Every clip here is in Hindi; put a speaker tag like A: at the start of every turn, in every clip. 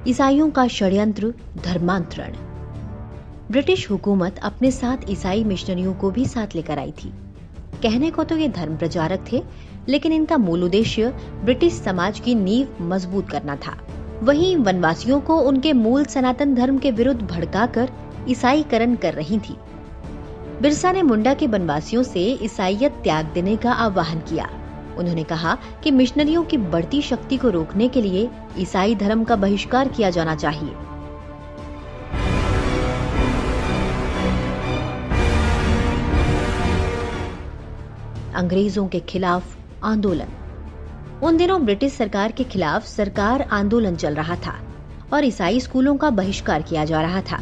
A: ईसाइयों का षड्यंत्र, धर्मांतरण। ब्रिटिश हुकूमत अपने साथ ईसाई मिशनरियों को भी साथ लेकर आई थी। कहने को तो ये धर्म प्रचारक थे, लेकिन इनका मूल उद्देश्य ब्रिटिश समाज की नींव मजबूत करना था। वहीं वनवासियों को उनके मूल सनातन धर्म के विरुद्ध भड़काकर ईसाईकरण कर रही थी। बिरसा ने मुंडा के वनवासियों से ईसाईयत त्याग देने का आह्वान किया। उन्होंने कहा कि मिशनरियों की बढ़ती शक्ति को रोकने के लिए ईसाई धर्म का बहिष्कार किया जाना चाहिए। अंग्रेजों के खिलाफ आंदोलन। उन दिनों ब्रिटिश सरकार के खिलाफ सरकार आंदोलन चल रहा था और ईसाई स्कूलों का बहिष्कार किया जा रहा था।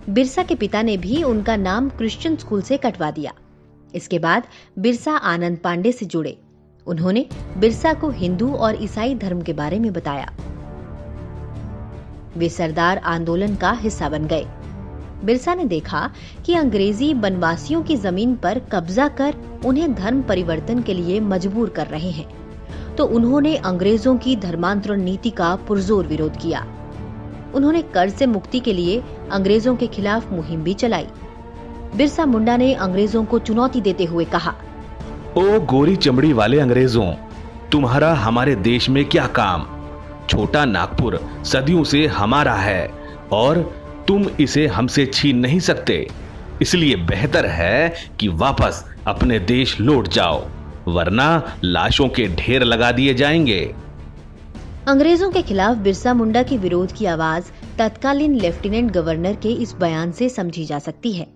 A: बिरसा के पिता ने भी उनका नाम क्रिश्चियन स्कूल से कटवा दिया। इसके बाद बिरसा आनंद पांडे से जुड़े। उन्होंने बिरसा को हिंदू और ईसाई धर्म के बारे में बताया। वे सरदार आंदोलन का हिस्सा बन गए। बिरसा ने देखा कि अंग्रेजी वनवासियों की जमीन पर कब्जा कर उन्हें धर्म परिवर्तन के लिए मजबूर कर रहे हैं, तो उन्होंने अंग्रेजों की धर्मांतरण नीति का पुरजोर विरोध किया। उन्होंने कर्ज से मुक्ति के लिए अंग्रेजों के खिलाफ मुहिम भी चलाई। बिरसा मुंडा ने अंग्रेजों को चुनौती देते हुए कहा,
B: ओ गोरी चमड़ी वाले अंग्रेजों, तुम्हारा हमारे देश में क्या काम? छोटा नागपुर सदियों से हमारा है और तुम इसे हमसे छीन नहीं सकते। इसलिए बेहतर है कि वापस अपने देश लौट जाओ, वरना लाशों के ढेर लगा दिए जाएंगे।
A: अंग्रेजों के खिलाफ बिरसा मुंडा के विरोध की आवाज तत्कालीन लेफ्टिनेंट गवर्नर के इस बयान से समझी जा सकती है।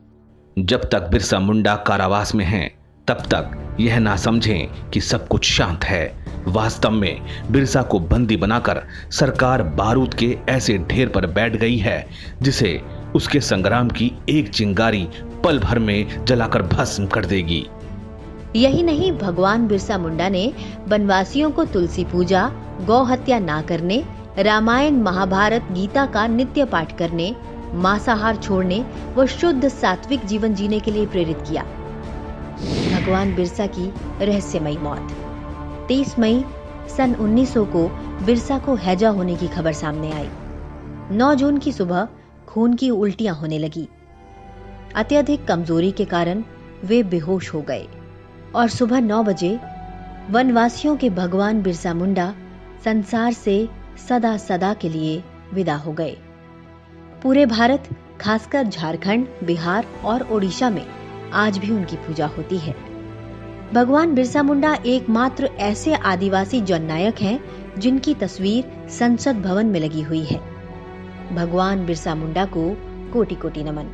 B: जब तक बिरसा मुंडा कारावास में हैं, तब तक यह ना समझें कि सब कुछ शांत है। वास्तव में बिरसा को बंदी बनाकर सरकार बारूद के ऐसे ढेर पर बैठ गई है जिसे उसके संग्राम की एक चिंगारी पल भर में जलाकर भस्म कर देगी।
A: यही नहीं, भगवान बिरसा मुंडा ने वनवासियों को तुलसी पूजा, गौ हत्या ना करने, रामायण महाभारत गीता का नित्य पाठ करने, मांसाहार छोड़ने व शुद्ध सात्विक जीवन जीने के लिए प्रेरित किया। भगवान बिरसा की रहस्यमयी मौत। 23 मई सन 1900 को बिरसा को हैजा होने की खबर सामने आई। 9 जून की सुबह खून की उल्टियां होने लगी। अत्यधिक कमजोरी के कारण वे बेहोश हो गए और सुबह 9 बजे वनवासियों के भगवान बिरसा मुंडा संसार से सदा सदा के लिए विदा हो गए। पूरे भारत, खासकर झारखंड, बिहार और ओडिशा में आज भी उनकी पूजा होती है। भगवान बिरसा मुंडा एकमात्र ऐसे आदिवासी जननायक हैं जिनकी तस्वीर संसद भवन में लगी हुई है। भगवान बिरसा मुंडा को कोटि कोटि नमन।